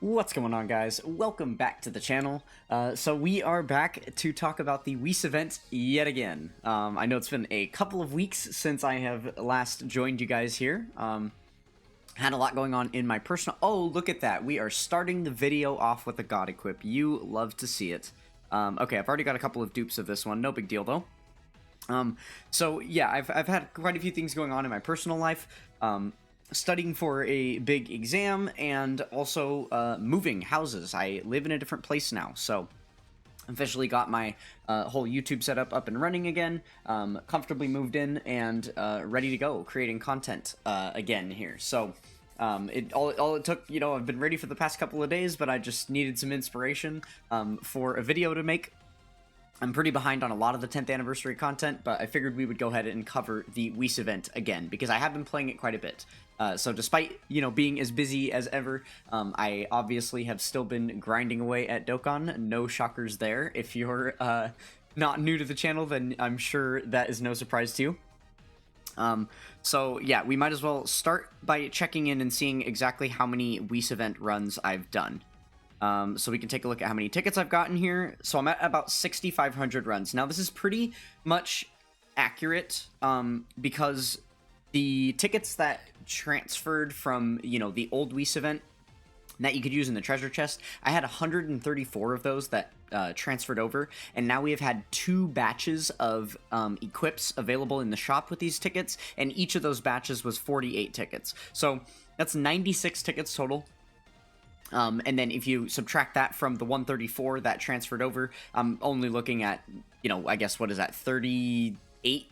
What's going on, guys? Welcome back to the channel. So we are back to talk about the WHIS event yet again. I know it's been a couple of weeks since I have last joined you guys here. Had a lot going on in my personal... Oh, look at that. We are starting the video off with a God equip. You love to see it. Okay, I've already got a couple of dupes of this one. No big deal, though. So yeah, I've had quite a few things going on in my personal life. Studying for a big exam, and also moving houses. I live in a different place now, so officially got my whole YouTube setup up and running again, comfortably moved in, and ready to go, creating content again here. So all it took, I've been ready for the past couple of days, but I just needed some inspiration for a video to make. I'm pretty behind on a lot of the 10th anniversary content, but I figured we would go ahead and cover the WHIS event again, because I have been playing it quite a bit. So despite, being as busy as ever, I obviously have still been grinding away at Dokkan. No shockers there. If you're not new to the channel, then I'm sure that is no surprise to you. So yeah, we might as well start by checking in and seeing exactly how many WHIS event runs I've done. So we can take a look at how many tickets I've gotten here. So I'm at about 6,500 runs. Now, this is pretty much accurate, because the tickets that transferred from, the old WHIS event that you could use in the treasure chest, I had 134 of those that transferred over, and now we have had 2 batches of equips available in the shop with these tickets, and each of those batches was 48 tickets. So that's 96 tickets total. And then if you subtract that from the 134 that transferred over, I'm only looking at, I guess, what is that, 38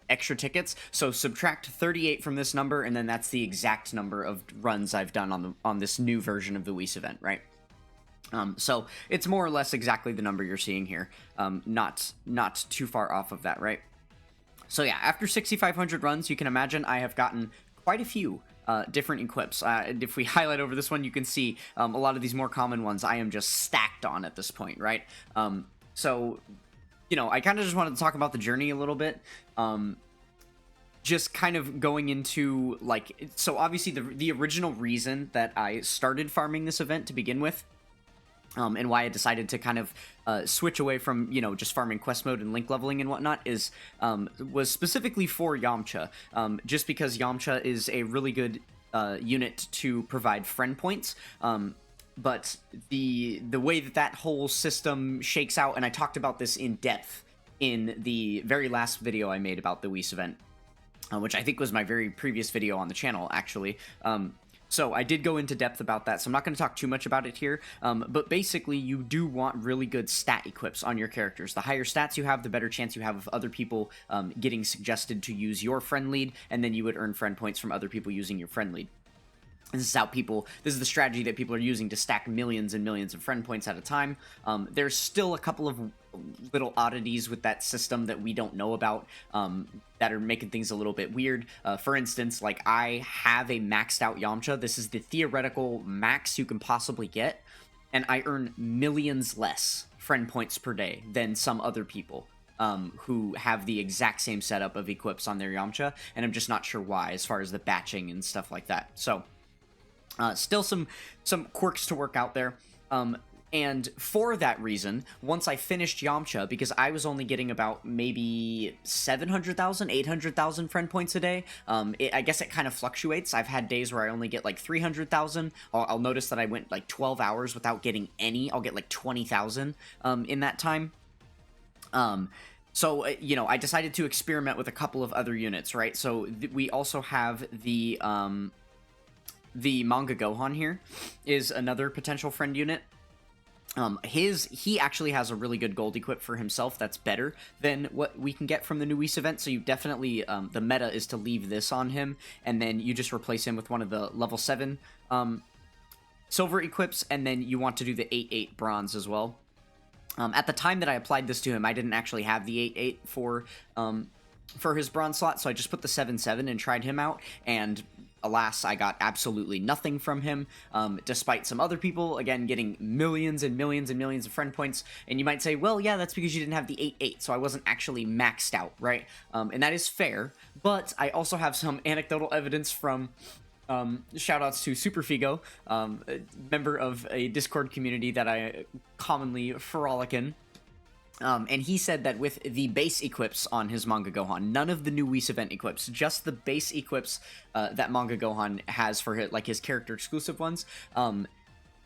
extra tickets. So subtract 38 from this number, and then that's the exact number of runs I've done on this new version of the WHIS event, right? So it's more or less exactly the number you're seeing here. Not too far off of that, right? So yeah, after 6,500 runs, you can imagine I have gotten quite a few different equips. If we highlight over this one, you can see a lot of these more common ones I am just stacked on at this point, right? So, I kind of just wanted to talk about the journey a little bit. Just kind of going into, so obviously the original reason that I started farming this event to begin with, and why I decided to kind of switch away from, just farming quest mode and link leveling and whatnot was specifically for Yamcha, just because Yamcha is a really good unit to provide friend points. But the way that whole system shakes out, and I talked about this in depth in the very last video I made about the WHIS event, which I think was my very previous video on the channel, actually. So I did go into depth about that, so I'm not going to talk too much about it here, but basically you do want really good stat equips on your characters. The higher stats you have, the better chance you have of other people getting suggested to use your friend lead, and then you would earn friend points from other people using your friend lead. This is the strategy that people are using to stack millions and millions of friend points at a time. There's still a couple of little oddities with that system that we don't know about, that are making things a little bit weird. For instance, I have a maxed out Yamcha. This is the theoretical max you can possibly get, and I earn millions less friend points per day than some other people who have the exact same setup of equips on their Yamcha, and I'm just not sure why, as far as the batching and stuff like that. So still some quirks to work out there. And for that reason, once I finished Yamcha, because I was only getting about maybe 700,000, 800,000 friend points a day, I guess it kind of fluctuates. I've had days where I only get 300,000. I'll notice that I went 12 hours without getting any. I'll get 20,000 in that time. So, I decided to experiment with a couple of other units, right? So we also have the Manga Gohan here is another potential friend unit. He actually has a really good gold equip for himself that's better than what we can get from the new WHIS event, so you definitely, the meta is to leave this on him, and then you just replace him with one of the level 7 silver equips, and then you want to do the 8-8 bronze as well. At the time that I applied this to him, I didn't actually have the 8-8 for his bronze slot, so I just put the 7-7 and tried him out, and alas, I got absolutely nothing from him, despite some other people, again, getting millions and millions and millions of friend points. And you might say, well, yeah, that's because you didn't have the 8-8, so I wasn't actually maxed out, right? And that is fair, but I also have some anecdotal evidence from Shout outs to Superfigo, a member of a Discord community that I commonly frolic in. And he said that with the base equips on his Manga Gohan, none of the new WHIS event equips, just the base equips that Manga Gohan has for his character exclusive ones,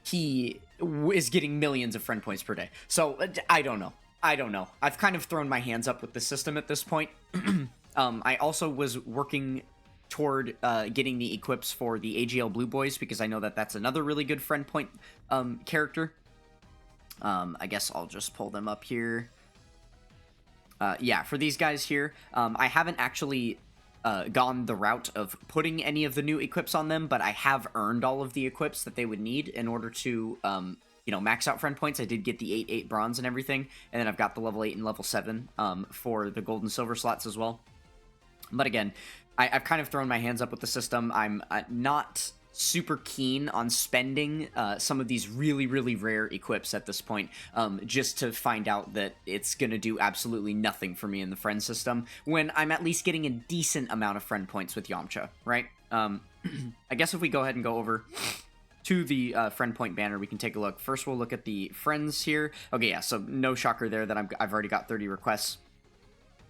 he is getting millions of friend points per day. So I don't know. I've kind of thrown my hands up with the system at this point. I also was working toward getting the equips for the AGL Blue Boys, because I know that that's another really good friend point character. I guess I'll just pull them up here. Yeah, for these guys here, I haven't actually gone the route of putting any of the new equips on them, but I have earned all of the equips that they would need in order to, you know, max out friend points. I did get the 8 bronze and everything, and then I've got the level 8 and level 7 for the gold and silver slots as well. But again, I've kind of thrown my hands up with the system. I'm not super keen on spending some of these really, really rare equips at this point, just to find out that it's going to do absolutely nothing for me in the friend system, when I'm at least getting a decent amount of friend points with Yamcha, right? I guess if we go ahead and go over to the friend point banner, we can take a look. First, we'll look at the friends here. Okay, yeah, so no shocker there that I've already got 30 requests.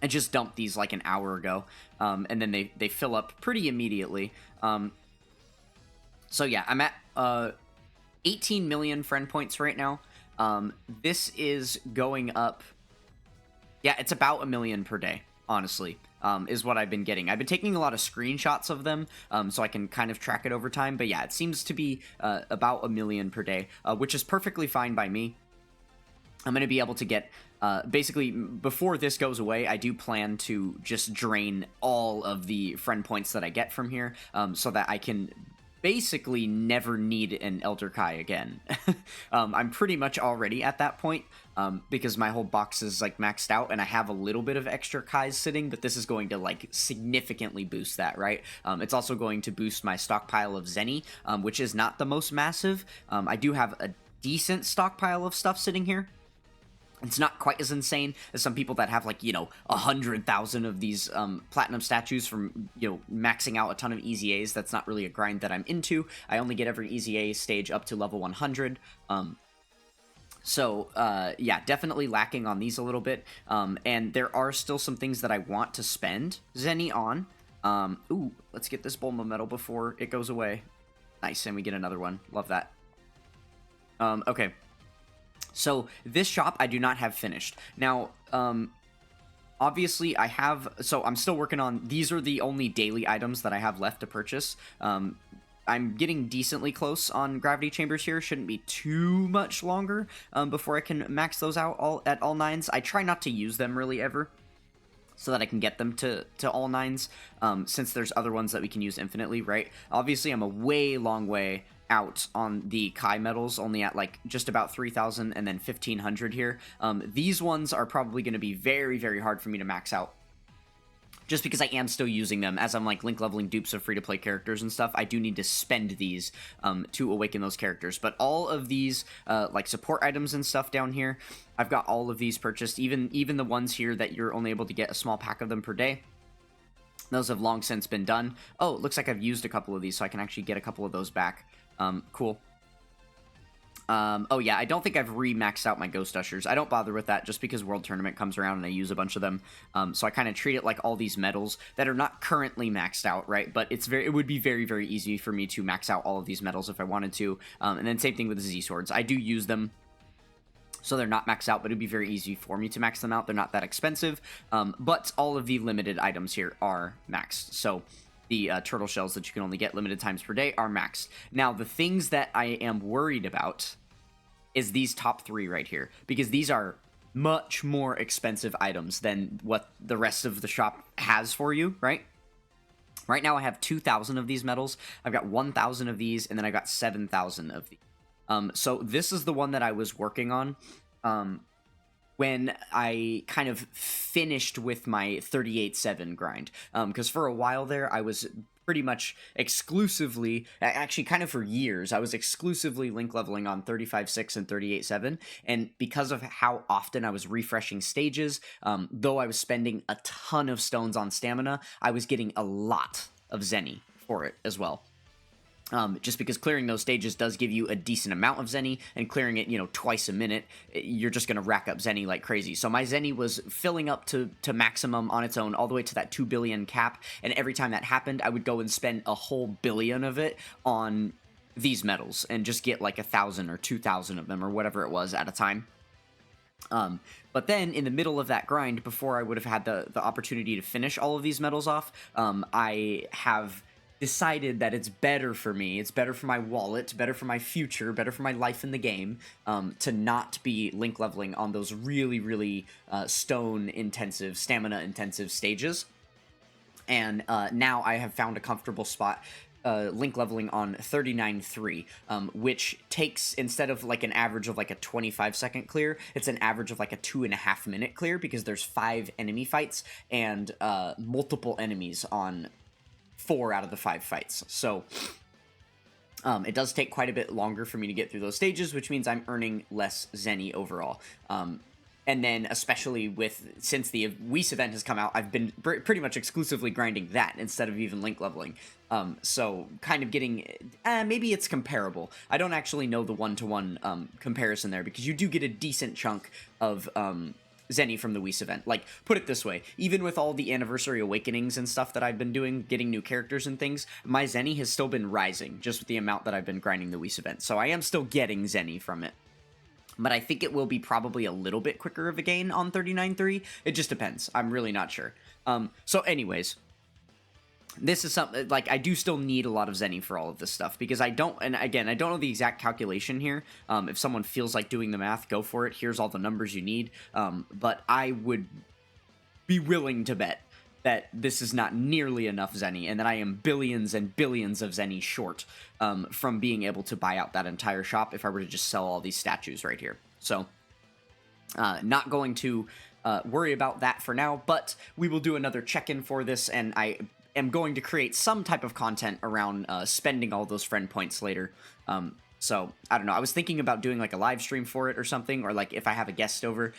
I just dumped these like an hour ago, and then they fill up pretty immediately. So yeah, I'm at 18 million friend points right now. This is going up. Yeah, it's about 1 million per day, honestly, is what I've been getting. I've been taking a lot of screenshots of them, so I can kind of track it over time. But yeah, it seems to be about 1 million per day, which is perfectly fine by me. I'm going to be able to get, basically, before this goes away, I do plan to just drain all of the friend points that I get from here, so that I can basically never need an Elder Kai again. I'm pretty much already at that point, because my whole box is like maxed out, and I have a little bit of extra Kais sitting, but this is going to like significantly boost that, right? It's also going to boost my stockpile of Zenny, which is not the most massive. I do have a decent stockpile of stuff sitting here. It's not quite as insane as some people that have, like, you know, 100,000 of these platinum statues from, you know, maxing out a ton of Easy A's. That's not really a grind that I'm into. I only get every Easy A stage up to level 100. Yeah, definitely lacking on these a little bit. And there are still some things that I want to spend Zenny on. Ooh, let's get this Bulma medal before it goes away. Nice, and we get another one. Love that. Okay. So this shop I do not have finished. Now, obviously I have, so I'm still working on, these are the only daily items that I have left to purchase. I'm getting decently close on gravity chambers here. Shouldn't be too much longer before I can max those out at all 9s. I try not to use them really ever, so that I can get them to all 9s, since there's other ones that we can use infinitely, right? Obviously, I'm a long way out on the Kai medals, only at like just about 3,000 and then 1,500 here. These ones are probably going to be very, very hard for me to max out, just because I am still using them as I'm like link leveling dupes of free-to-play characters and stuff. I do need to spend these to awaken those characters. But all of these like support items and stuff down here, I've got all of these purchased, even the ones here that you're only able to get a small pack of them per day. Those have long since been done. Oh, it looks like I've used a couple of these, so I can actually get a couple of those back. Cool. Oh yeah, I don't think I've re-maxed out my Ghost Ushers. I don't bother with that just because World Tournament comes around and I use a bunch of them. So I kind of treat it like all these medals that are not currently maxed out, right? But it would be very, very easy for me to max out all of these medals if I wanted to. And then same thing with the Z-Swords. I do use them, so they're not maxed out, but it'd be very easy for me to max them out. They're not that expensive, but all of the limited items here are maxed. So the turtle shells that you can only get limited times per day are maxed. Now, the things that I am worried about is these top 3 right here, because these are much more expensive items than what the rest of the shop has for you, right? Right now, I have 2,000 of these medals. I've got 1,000 of these, and then I got 7,000 of these. So this is the one that I was working on when I kind of finished with my 38-7 grind. Because for a while there, I was pretty much exclusively, actually kind of for years, I was exclusively link leveling on 35-6 and 38-7. And because of how often I was refreshing stages, though I was spending a ton of stones on stamina, I was getting a lot of Zenny for it as well. Just because clearing those stages does give you a decent amount of Zenny, and clearing it, twice a minute, you're just going to rack up Zenny like crazy. So my Zenny was filling up to maximum on its own, all the way to that 2 billion cap, and every time that happened, I would go and spend a whole billion of it on these medals, and just get like 1,000 or 2,000 of them, or whatever it was at a time. But then, in the middle of that grind, before I would have had the opportunity to finish all of these medals off, I have decided that it's better for me, it's better for my wallet, better for my future, better for my life in the game, to not be link leveling on those really, really stone-intensive, stamina-intensive stages. And now I have found a comfortable spot link leveling on 39.3, which takes, instead of like an average of like a 25-second clear, it's an average of like a 2.5-minute clear, because there's 5 enemy fights and multiple enemies on 4 out of the 5 fights. So it does take quite a bit longer for me to get through those stages, which means I'm earning less Zenny overall. And then, especially since the WHIS event has come out, I've been pretty much exclusively grinding that instead of even link leveling. So kind of getting, maybe it's comparable. I don't actually know the one-to-one comparison there, because you do get a decent chunk of Zenny from the WHIS event. Like, put it this way, even with all the Anniversary Awakenings and stuff that I've been doing, getting new characters and things, my Zenny has still been rising, just with the amount that I've been grinding the WHIS event. So I am still getting Zenny from it. But I think it will be probably a little bit quicker of a gain on 39.3. It just depends. I'm really not sure. So anyways, this is something, like, I do still need a lot of Zenny for all of this stuff, because I don't, and again, I don't know the exact calculation here. If someone feels like doing the math, go for it. Here's all the numbers you need. But I would be willing to bet that this is not nearly enough Zenny, and that I am billions and billions of Zenny short from being able to buy out that entire shop if I were to just sell all these statues right here. So, not going to worry about that for now, but we will do another check-in for this, and I am going to create some type of content around spending all those friend points later. So, I don't know, I was thinking about doing like a live stream for it or something, or like if I have a guest over.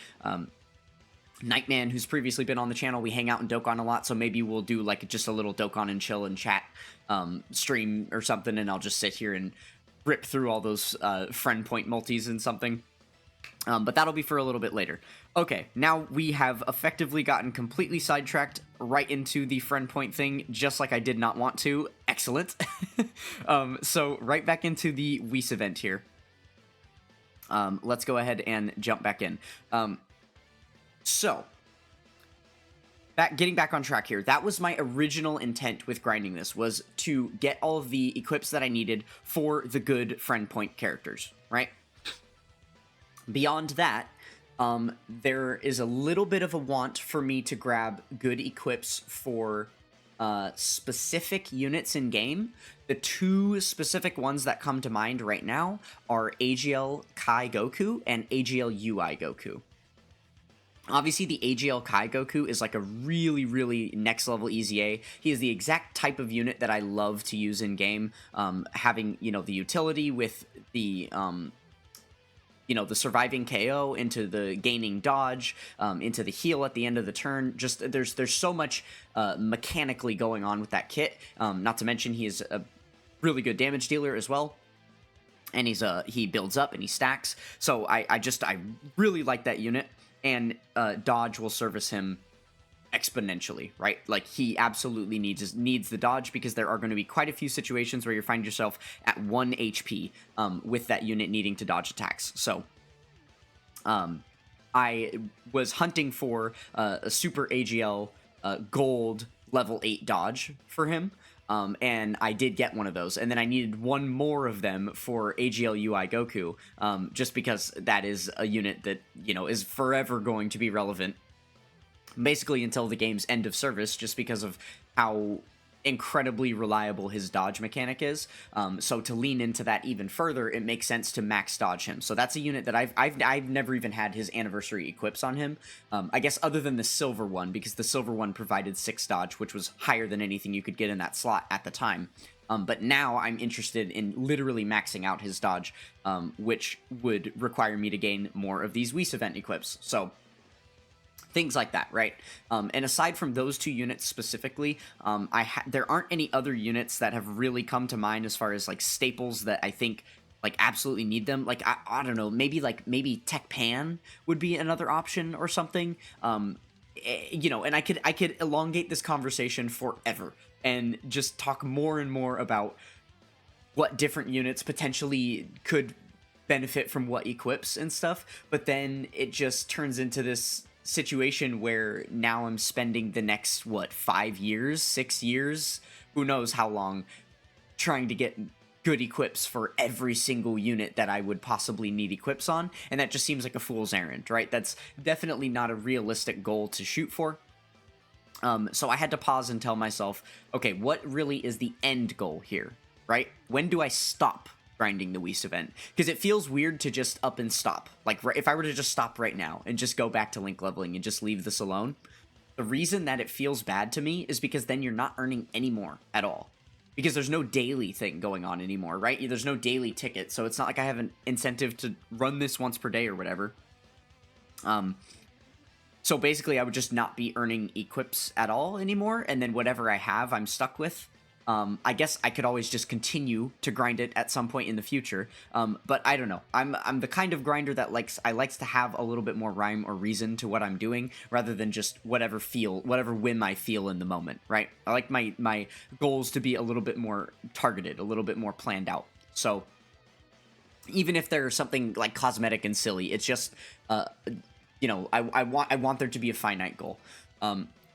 Nightman, who's previously been on the channel, we hang out in Dokkan a lot, so maybe we'll do like just a little Dokkan and chill and chat stream or something, and I'll just sit here and rip through all those friend point multis and something. But that'll be for a little bit later. Okay, now we have effectively gotten completely sidetracked right into the friend point thing, just like I did not want to. Excellent. So right back into the WHIS event here. Let's go ahead and jump back in. So, getting back on track here, that was my original intent with grinding this, was to get all of the equips that I needed for the good friend point characters, right? Beyond that, there is a little bit of a want for me to grab good equips for specific units in game. The 2 specific ones that come to mind right now are AGL Kai Goku and AGL UI Goku. Obviously, the AGL Kai Goku is like a really, really next-level EZA. He is the exact type of unit that I love to use in-game, having, the utility with the, the surviving KO into the gaining dodge, into the heal at the end of the turn. Just, there's so much mechanically going on with that kit, not to mention he is a really good damage dealer as well. And he builds up and he stacks, so I really like that unit. And dodge will service him exponentially, right? Like, he absolutely needs the dodge, because there are going to be quite a few situations where you find yourself at 1 HP with that unit needing to dodge attacks. So, I was hunting for a Super AGL Gold level 8 dodge for him. And I did get one of those, and then I needed one more of them for AGL UI Goku, just because that is a unit that, is forever going to be relevant, basically until the game's end of service, just because of how incredibly reliable his dodge mechanic is. So to lean into that even further, it makes sense to max dodge him. So that's a unit that I've never even had his anniversary equips on him. I guess other than the silver one, because the silver one provided 6 dodge, which was higher than anything you could get in that slot at the time. But now I'm interested in literally maxing out his dodge, which would require me to gain more of these WHIS event equips. So things like that, right? And aside from those two units specifically, there aren't any other units that have really come to mind as far as like staples that I think like absolutely need them. Like I don't know, maybe Tech Pan would be another option or something. You know, and I could elongate this conversation forever and just talk more and more about what different units potentially could benefit from what equips and stuff, but then it just turns into this situation where now I'm spending the next 5 years, 6 years, who knows how long, trying to get good equips for every single unit that I would possibly need equips on, and that just seems like a fool's errand, right? That's definitely not a realistic goal to shoot for. So I had to pause and tell myself, okay, what really is the end goal here, right? When do I stop grinding the WHIS event? Because it feels weird to just up and stop. Like, if I were to just stop right now and just go back to link leveling and just leave this alone, the reason that it feels bad to me is because then you're not earning any more at all. Because there's no daily thing going on anymore, right? There's no daily ticket, so it's not like I have an incentive to run this once per day or whatever. So basically, I would just not be earning equips at all anymore, and then whatever I have, I'm stuck with. I guess I could always just continue to grind it at some point in the future, but I don't know. I'm the kind of grinder that likes to have a little bit more rhyme or reason to what I'm doing, rather than just whatever whim I feel in the moment, right? I like my goals to be a little bit more targeted, a little bit more planned out. So even if there's something like cosmetic and silly, it's just you know, I want there to be a finite goal.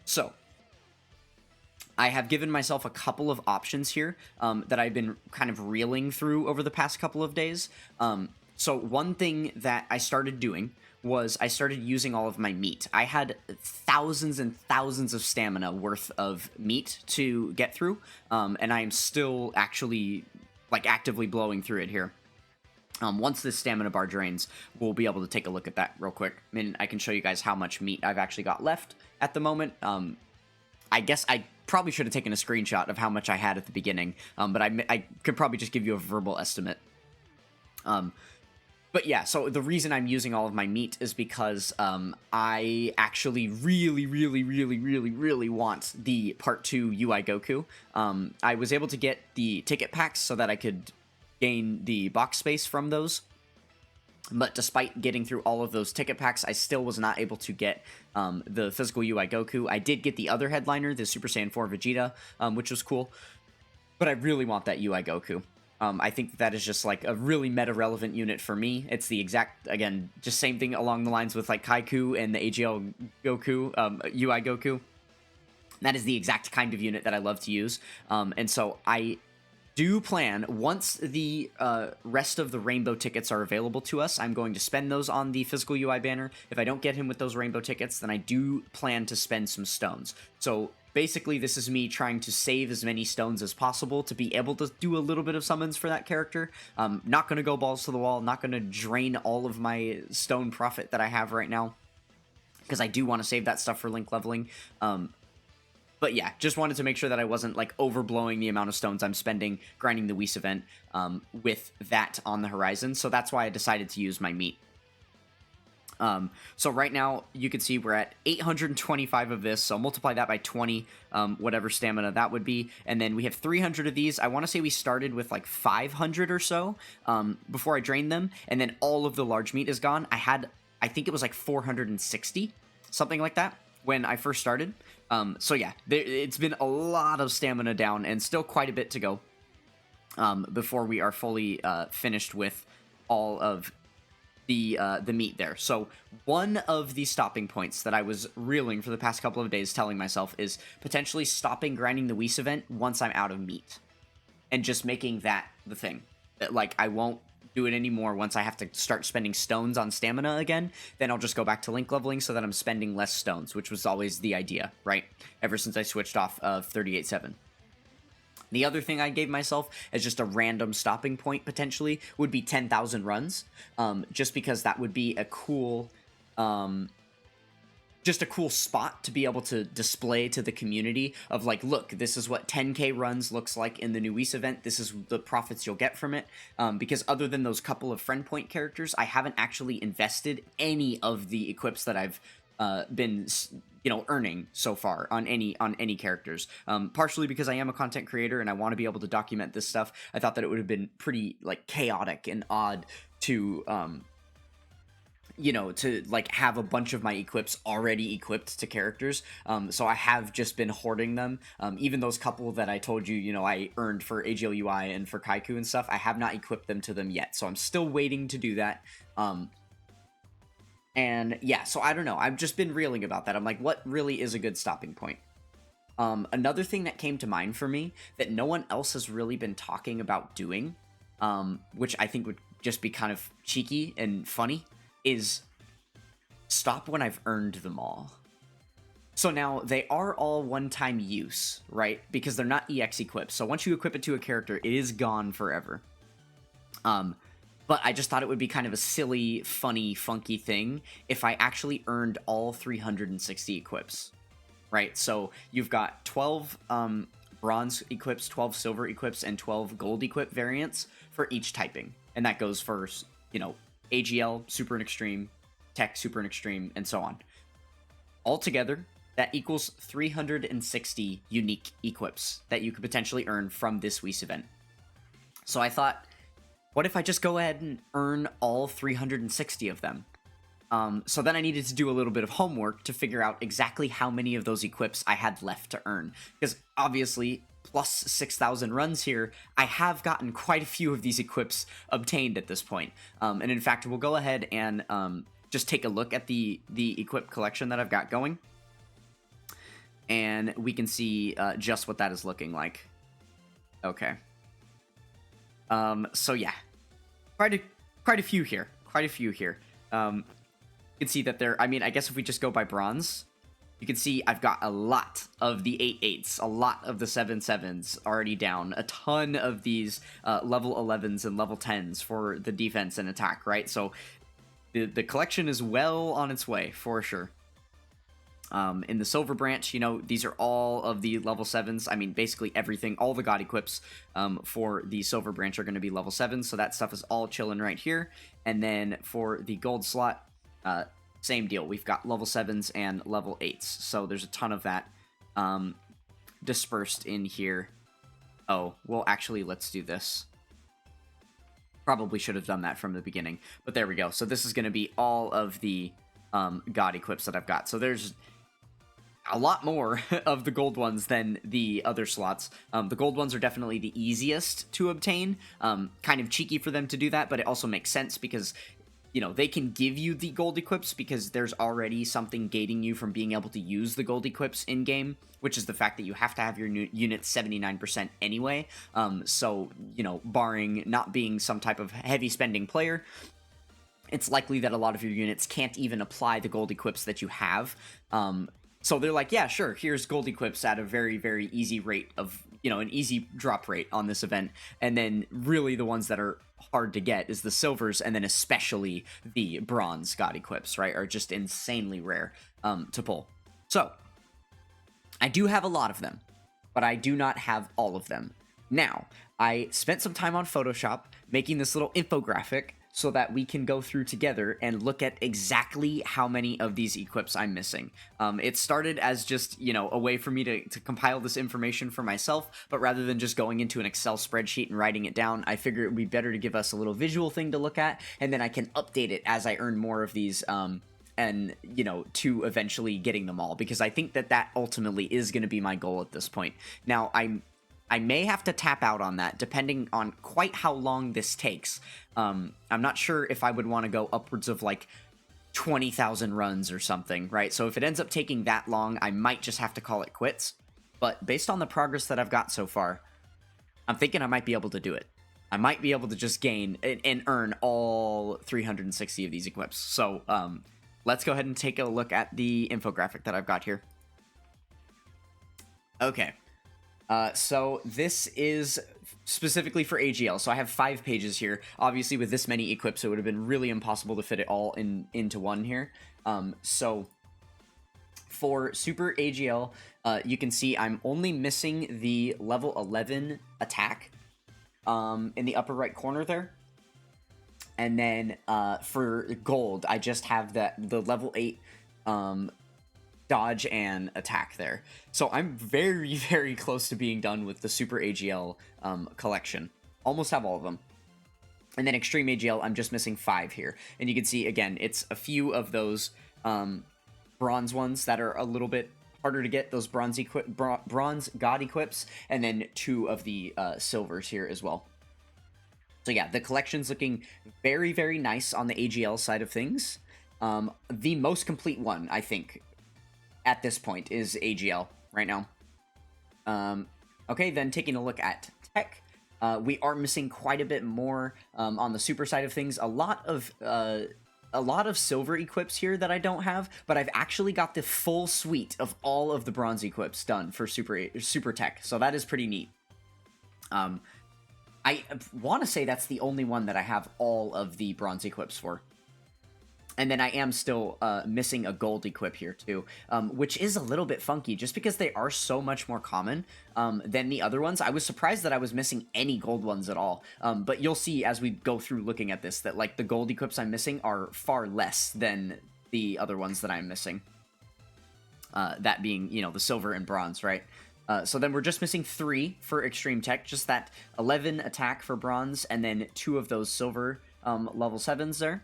So I have given myself a couple of options here that I've been kind of reeling through over the past couple of days. So one thing that I started doing was I started using all of my meat. I had thousands and thousands of stamina worth of meat to get through, and I am still actually like actively blowing through it here. Once this stamina bar drains, we'll be able to take a look at that real quick. I mean, I can show you guys how much meat I've actually got left at the moment. I guess I probably should have taken a screenshot of how much I had at the beginning, but I could probably just give you a verbal estimate. But yeah, so the reason I'm using all of my meat is because I actually really want the Part 2 UI Goku. I was able to get the ticket packs so that I could gain the box space from those. But despite getting through all of those ticket packs, I still was not able to get the physical UI Goku. I did get the other headliner, the Super Saiyan 4 Vegeta, which was cool. But I really want that UI Goku. I think that is just like a really meta-relevant unit for me. It's the exact, again, just same thing along the lines with like Kaiku and the AGL Goku, UI Goku. That is the exact kind of unit that I love to use. And so I do plan, once the rest of the rainbow tickets are available to us, I'm going to spend those on the physical UI banner. If I don't get him with those rainbow tickets, then I do plan to spend some stones. So basically, this is me trying to save as many stones as possible to be able to do a little bit of summons for that character. Not going to go balls to the wall, not going to drain all of my stone profit that I have right now, because I do want to save that stuff for link leveling. But yeah, just wanted to make sure that I wasn't like overblowing the amount of stones I'm spending grinding the WHIS event with that on the horizon. So that's why I decided to use my meat. So right now, you can see we're at 825 of this, so multiply that by 20, whatever stamina that would be, and then we have 300 of these. I want to say we started with like 500 or so before I drained them, and then all of the large meat is gone. I think it was like 460, something like that, when I first started. So yeah, it's been a lot of stamina down, and still quite a bit to go before we are fully finished with all of the meat there. So one of the stopping points that I was reeling for the past couple of days, telling myself, is potentially stopping grinding the WHIS event once I'm out of meat, and just making that the thing. Like, I won't do it anymore once I have to start spending stones on stamina again. Then I'll just go back to link leveling so that I'm spending less stones, which was always the idea, right? Ever since I switched off of 38.7. The other thing I gave myself as just a random stopping point, potentially, would be 10,000 runs, just because that would be a cool, just a cool spot to be able to display to the community of like, look, this is what 10k runs looks like in the new WHIS event. This is the profits you'll get from it. Because other than those couple of friend point characters, I haven't actually invested any of the equips that I've been earning so far on any characters. Partially because I am a content creator and I want to be able to document this stuff. I thought that it would have been pretty like chaotic and odd to to like have a bunch of my equips already equipped to characters. So I have just been hoarding them. Even those couple that I told you, I earned for AGLUI and for Kaiku and stuff, I have not equipped them to them yet. So I'm still waiting to do that. And yeah, so I don't know. I've just been reeling about that. I'm like, what really is a good stopping point? Another thing that came to mind for me that no one else has really been talking about doing, which I think would just be kind of cheeky and funny, is stop when I've earned them all. So now they are all one-time use, right? Because they're not EX equipped. So once you equip it to a character, it is gone forever. But I just thought it would be kind of a silly, funny, funky thing if I actually earned all 360 equips, right? So you've got 12 bronze equips, 12 silver equips, and 12 gold equip variants for each typing. And that goes for, AGL, Super and Extreme, Tech, Super and Extreme, and so on. Altogether, that equals 360 unique equips that you could potentially earn from this WHIS event. So I thought, what if I just go ahead and earn all 360 of them? So then I needed to do a little bit of homework to figure out exactly how many of those equips I had left to earn. Because obviously, plus 6,000 runs here, I have gotten quite a few of these equips obtained at this point. And in fact, we'll go ahead and just take a look at the equip collection that I've got going. And we can see just what that is looking like. Okay. So yeah, quite a few here. You can see that there, I guess if we just go by bronze, you can see I've got a lot of the 8/8s, a lot of the 7/7s already down, a ton of these level 11s and level 10s for the defense and attack, right? So the collection is well on its way, for sure. In the silver branch, these are all of the level 7s. Basically everything, all the god equips for the silver branch are going to be level 7s, so that stuff is all chilling right here. And then for the gold slot, same deal. We've got level 7s and level 8s, so there's a ton of that dispersed in here. Oh, well, actually, let's do this. Probably should have done that from the beginning, but there we go. So this is going to be all of the god equips that I've got. So there's a lot more of the gold ones than the other slots. The gold ones are definitely the easiest to obtain. Kind of cheeky for them to do that, but it also makes sense because they can give you the gold equips because there's already something gating you from being able to use the gold equips in-game, which is the fact that you have to have your unit 79% anyway. So, barring not being some type of heavy spending player, it's likely that a lot of your units can't even apply the gold equips that you have. So they're like, yeah, sure, here's gold equips at a very, very easy rate of, an easy drop rate on this event. And then really the ones that are hard to get is the silvers, and then especially the bronze god equips, right, are just insanely rare to pull. So I do have a lot of them, but I do not have all of them. Now, I spent some time on Photoshop making this little infographic so that we can go through together and look at exactly how many of these equips I'm missing. It started as just, a way for me to compile this information for myself, but rather than just going into an Excel spreadsheet and writing it down, I figure it would be better to give us a little visual thing to look at, and then I can update it as I earn more of these, and, to eventually getting them all, because I think that ultimately is going to be my goal at this point. Now, I may have to tap out on that, depending on quite how long this takes. I'm not sure if I would want to go upwards of, 20,000 runs or something, right? So if it ends up taking that long, I might just have to call it quits. But based on the progress that I've got so far, I'm thinking I might be able to do it. I might be able to just gain and earn all 360 of these equips. So let's go ahead and take a look at the infographic that I've got here. Okay. So this is specifically for AGL, so I have 5 pages here. Obviously, with this many equips, it would have been really impossible to fit it all into one here. So for Super AGL, you can see I'm only missing the level 11 attack in the upper right corner there. And then for gold, I just have the level 8 dodge and attack there. So I'm very, very close to being done with the Super AGL collection. Almost have all of them. And then Extreme AGL, I'm just missing 5 here. And you can see, again, it's a few of those bronze ones that are a little bit harder to get, those bronze god equips, and then 2 of the silvers here as well. So yeah, the collection's looking very, very nice on the AGL side of things. The most complete one, I think, at this point is AGL right now. Okay, then taking a look at tech. We are missing quite a bit more on the super side of things. A lot of silver equips here that I don't have, but I've actually got the full suite of all of the bronze equips done for super tech, so that is pretty neat. I want to say that's the only one that I have all of the bronze equips for. And then I am still missing a gold equip here too, which is a little bit funky just because they are so much more common than the other ones. I was surprised that I was missing any gold ones at all, but you'll see as we go through looking at this that like the gold equips I'm missing are far less than the other ones that I'm missing. That being, you know, the silver and bronze, right? So then we're just missing 3 for extreme tech, just that 11 attack for bronze, and then 2 of those silver level 7s there.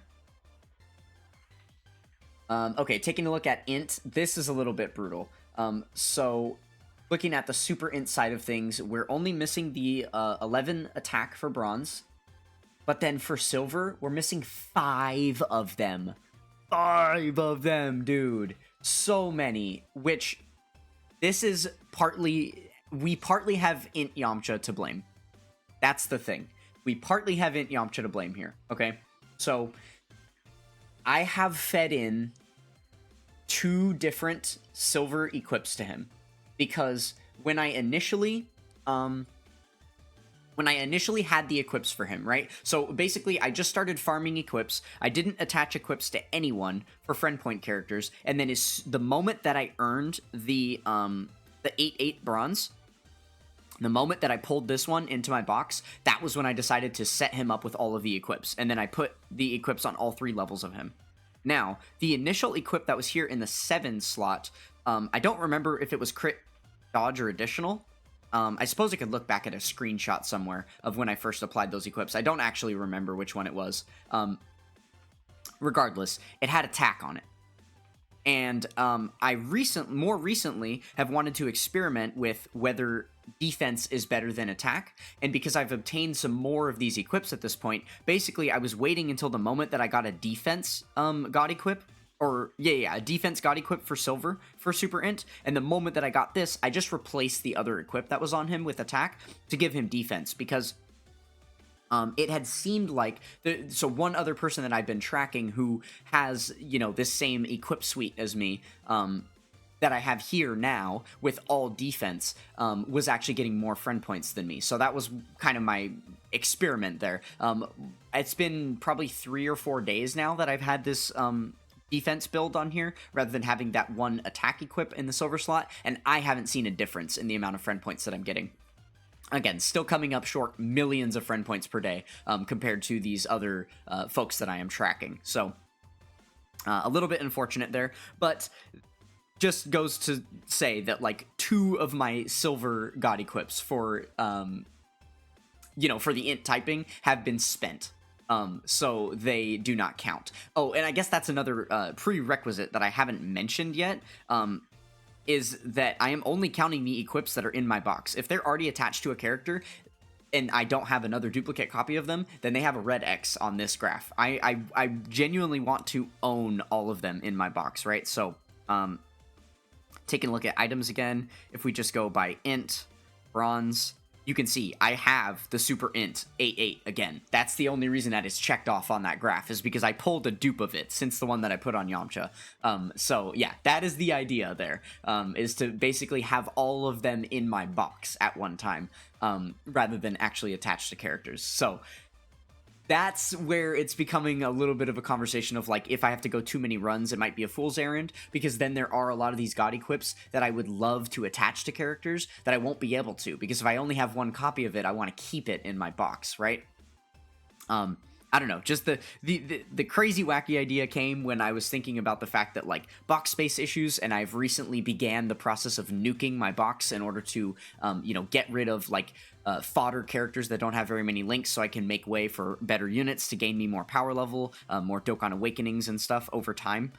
Okay, taking a look at int, this is a little bit brutal. So looking at the super int side of things, we're only missing the 11 attack for bronze, but then for silver, we're missing 5 of them. 5 of them, dude. So many, which this is we partly have int Yamcha to blame. That's the thing. We partly have int Yamcha to blame here, okay? So I have fed in 2 different silver equips to him because when I initially had the equips for him, right? So basically I just started farming equips. I didn't attach equips to anyone for friend point characters, and then the moment that I earned the 8/8 bronze, the moment that I pulled this one into my box, that was when I decided to set him up with all of the equips, and then I put the equips on all 3 levels of him. Now, the initial equip that was here in the 7 slot, I don't remember if it was crit, dodge, or additional. I suppose I could look back at a screenshot somewhere of when I first applied those equips. I don't actually remember which one it was. Regardless, it had attack on it. And I more recently have wanted to experiment with whether defense is better than attack, and because I've obtained some more of these equips at this point, basically I was waiting until the moment that I got a defense god equip, or a defense god equip for silver for super int, and the moment that I got this, I just replaced the other equip that was on him with attack to give him defense, because it had seemed like so one other person that I've been tracking who has, you know, this same equip suite as me, that I have here now with all defense, was actually getting more friend points than me. So that was kind of my experiment there. It's been probably 3 or 4 days now that I've had this defense build on here rather than having that one attack equip in the silver slot, and I haven't seen a difference in the amount of friend points that I'm getting. Again, still coming up short millions of friend points per day compared to these other folks that I am tracking. So a little bit unfortunate there, but just goes to say that like 2 of my silver god equips for for the int typing have been spent. So they do not count. Oh, and I guess that's another prerequisite that I haven't mentioned yet. Is that I am only counting the equips that are in my box. If they're already attached to a character and I don't have another duplicate copy of them, then they have a red X on this graph. I genuinely want to own all of them in my box, right? So, taking a look at items again, if we just go by int, bronze, you can see I have the super int 8/8 again. That's the only reason that it's checked off on that graph, is because I pulled a dupe of it since the one that I put on Yamcha. So yeah, that is the idea there, is to basically have all of them in my box at one time, rather than actually attached to characters. So that's where it's becoming a little bit of a conversation of like, if I have to go too many runs, it might be a fool's errand, because then there are a lot of these god equips that I would love to attach to characters that I won't be able to, because if I only have one copy of it, I want to keep it in my box, right? I don't know, just the crazy wacky idea came when I was thinking about the fact that, like, box space issues, and I've recently began the process of nuking my box in order to, get rid of, like, fodder characters that don't have very many links, so I can make way for better units to gain me more power level, more Dokkan Awakenings and stuff over time.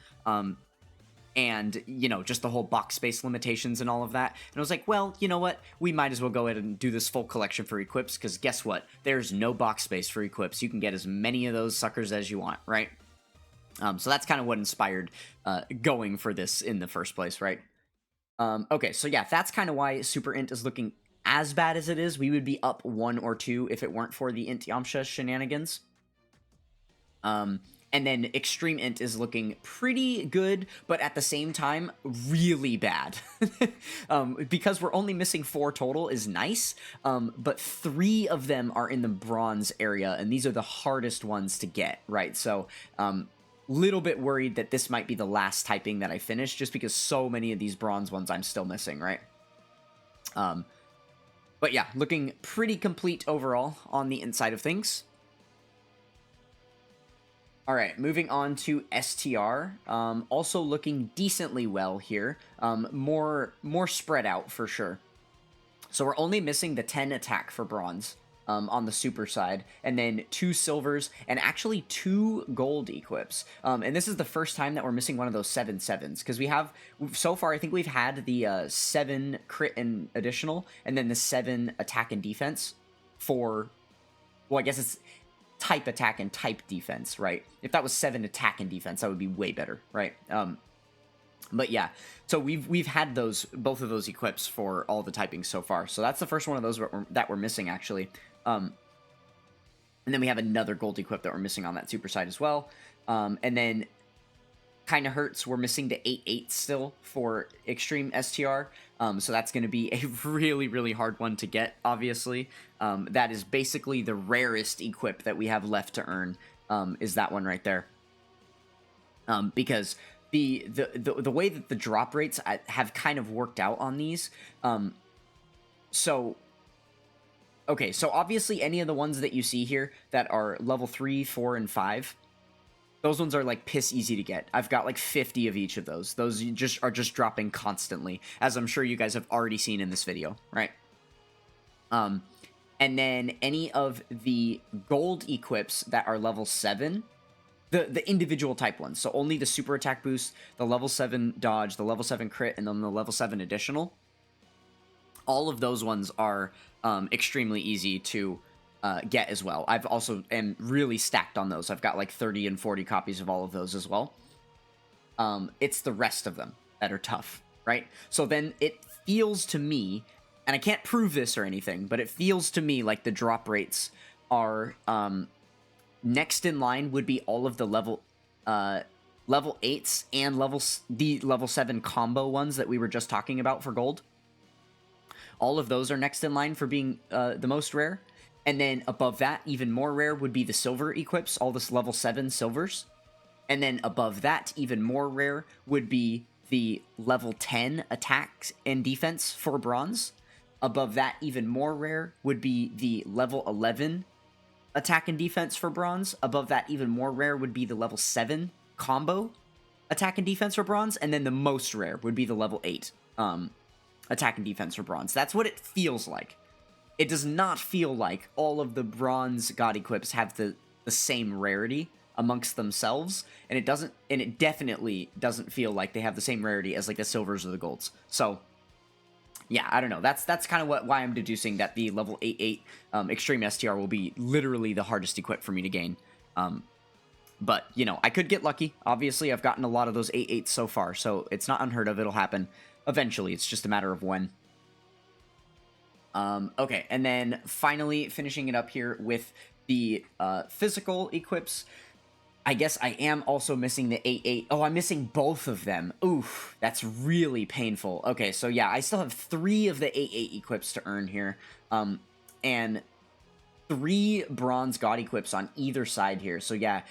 And, just the whole box space limitations and all of that. And I was like, well, you know what? We might as well go ahead and do this full collection for equips, because guess what? There's no box space for equips. You can get as many of those suckers as you want, right? So that's kind of what inspired going for this in the first place, right? Okay, so yeah, that's kind of why Super Int is looking as bad as it is. We would be up 1 or 2 if it weren't for the Int Yamcha shenanigans. And then Extreme Int is looking pretty good, but at the same time, really bad. Because we're only missing 4 total is nice, but 3 of them are in the bronze area, and these are the hardest ones to get, right? So, little bit worried that this might be the last typing that I finish, just because so many of these bronze ones I'm still missing, right? But yeah, looking pretty complete overall on the inside of things. All right, moving on to STR. Also looking decently well here. More spread out for sure. So we're only missing the 10 attack for bronze on the super side, and then 2 silvers, and actually 2 gold equips. And this is the first time that we're missing one of those 7/7s, because so far I think we've had the 7 crit and additional, and then the 7 attack and defense for, well, I guess it's type attack and type defense, right? If that was 7 attack and defense, that would be way better, right? But yeah, so we've had both of those equips for all the typings so far. So that's the first one of those that we're missing, actually. And then we have another gold equip that we're missing on that super side as well. And then kind of hurts, we're missing the 8/8 still for Extreme STR. So that's going to be a really, really hard one to get, obviously. That is basically the rarest equip that we have left to earn, is that one right there. Because the way that the drop rates have kind of worked out on these, so obviously any of the ones that you see here that are level 3, 4, and 5, those ones are like piss easy to get. I've got like 50 of each of those. Those are just dropping constantly, as I'm sure you guys have already seen in this video, right? And then any of the gold equips that are level 7, the individual type ones, so only the super attack boost, the level 7 dodge, the level 7 crit, and then the level 7 additional, all of those ones are extremely easy to get as well. I've also am really stacked on those. I've got like 30 and 40 copies of all of those as well. It's the rest of them that are tough, right? So then it feels to me, and I can't prove this or anything, but it feels to me like the drop rates are next in line would be all of the level 8s and the level 7 combo ones that we were just talking about for gold. All of those are next in line for being the most rare. And then above that, even more rare would be the silver equips, all this level 7 silvers. And then above that, even more rare would be the level 10 attacks and defense for bronze. Above that, even more rare would be the level 11 attack and defense for bronze. Above that, even more rare would be the level 7 combo attack and defense for bronze. And then the most rare would be the level 8 attack and defense for bronze. That's what it feels like. It does not feel like all of the bronze god equips have the same rarity amongst themselves, and it definitely doesn't feel like they have the same rarity as like the silvers or the golds. So yeah, I don't know. That's kind of why I'm deducing that the level 8/8 Extreme STR will be literally the hardest equip for me to gain. But I could get lucky. Obviously, I've gotten a lot of those 8/8s so far, so it's not unheard of. It'll happen eventually. It's just a matter of when. Okay, and then finally finishing it up here with the physical equips. I guess I am also missing the 8/8. Oh, I'm missing both of them. Oof, that's really painful. Okay, so yeah, I still have 3 of the 8/8 equips to earn here. And 3 bronze god equips on either side here. So yeah,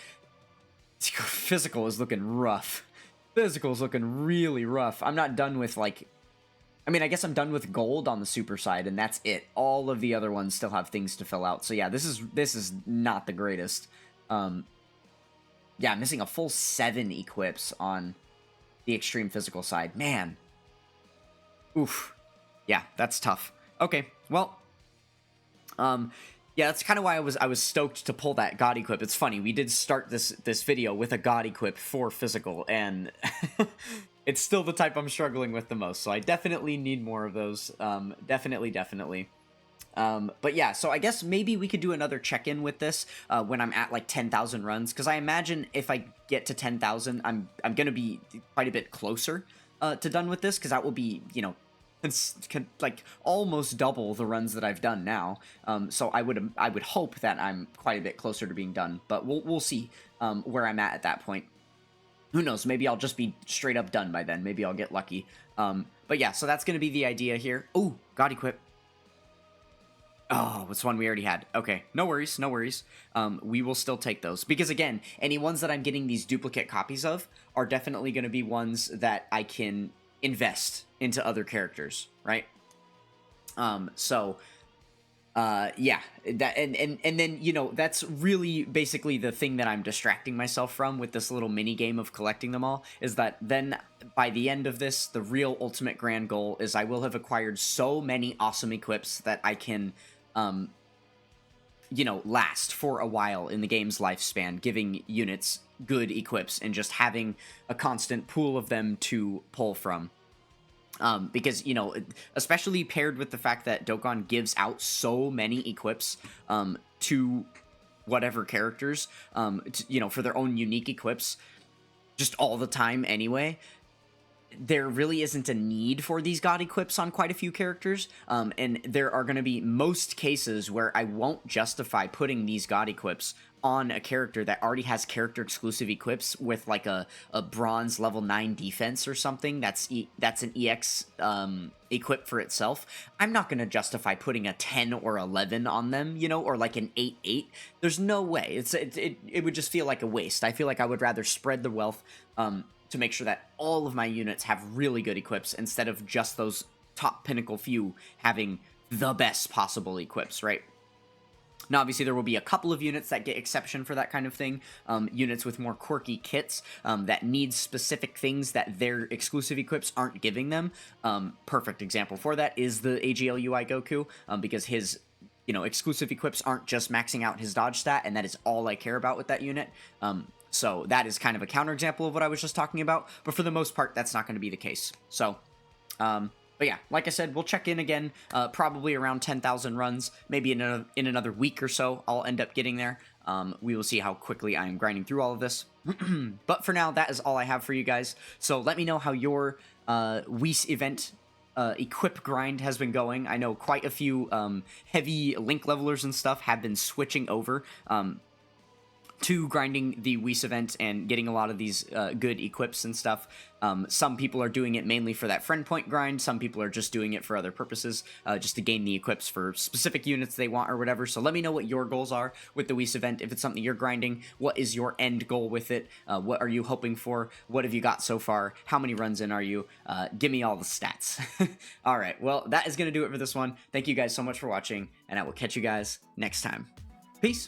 physical is looking rough. Physical is looking really rough. I'm not done with I guess I'm done with gold on the super side, and that's it. All of the other ones still have things to fill out. So yeah, this is not the greatest. Yeah, I'm missing a full 7 equips on the extreme physical side. Man. Oof. Yeah, that's tough. Okay, well, yeah, that's kind of why I was stoked to pull that god equip. It's funny, we did start this video with a god equip for physical, and it's still the type I'm struggling with the most. So I definitely need more of those. Definitely. But yeah, so I guess maybe we could do another check-in with this when I'm at like 10,000 runs, because I imagine if I get to 10,000, I'm gonna be quite a bit closer to done with this, because that will be, you know, like almost double the runs that I've done now. So I would hope that I'm quite a bit closer to being done, but we'll see where I'm at that point. Who knows? Maybe I'll just be straight up done by then. Maybe I'll get lucky. But yeah, so that's gonna be the idea here. Oh, God equip. Oh, it's one we already had. Okay, no worries, no worries. We will still take those, because again, any ones that I'm getting these duplicate copies of are definitely going to be ones that I can invest into other characters, right? Yeah, that and then, you know, that's really basically the thing that I'm distracting myself from with this little mini game of collecting them all, is that then by the end of this, the real ultimate grand goal is I will have acquired so many awesome equips that I can you know, last for a while in the game's lifespan, giving units good equips and just having a constant pool of them to pull from. Because, you know, especially paired with the fact that Dokkan gives out so many equips to whatever characters, you know, for their own unique equips, just all the time anyway, there really isn't a need for these god equips on quite a few characters, and there are going to be most cases where I won't justify putting these god equips on a character that already has character exclusive equips with like a bronze level 9 defense or something that's an EX equip for itself. I'm not going to justify putting a 10 or 11 on them, you know, or like an 8-8. There's no way. It would just feel like a waste. I feel like I would rather spread the wealth to make sure that all of my units have really good equips instead of just those top pinnacle few having the best possible equips, right? Now, obviously, there will be a couple of units that get exception for that kind of thing. Units with more quirky kits that need specific things that their exclusive equips aren't giving them. Perfect example for that is the AGL UI Goku, because his, you know, exclusive equips aren't just maxing out his dodge stat, and that is all I care about with that unit. So that is kind of a counterexample of what I was just talking about, but for the most part, that's not going to be the case. So, but yeah, like I said, we'll check in again, probably around 10,000 runs, maybe in another week or so, I'll end up getting there. We will see how quickly I am grinding through all of this. But for now, that is all I have for you guys. So let me know how your WHIS event equip grind has been going. I know quite a few heavy link levelers and stuff have been switching over to grinding the WHIS event and getting a lot of these good equips and stuff. Some people are doing it mainly for that friend point grind. Some people are just doing it for other purposes, just to gain the equips for specific units they want or whatever. So let me know what your goals are with the WHIS event. If it's something you're grinding, what is your end goal with it? What are you hoping for? What have you got so far? How many runs in are you? Give me all the stats. All right, well, that is going to do it for this one. Thank you guys so much for watching, and I will catch you guys next time. Peace.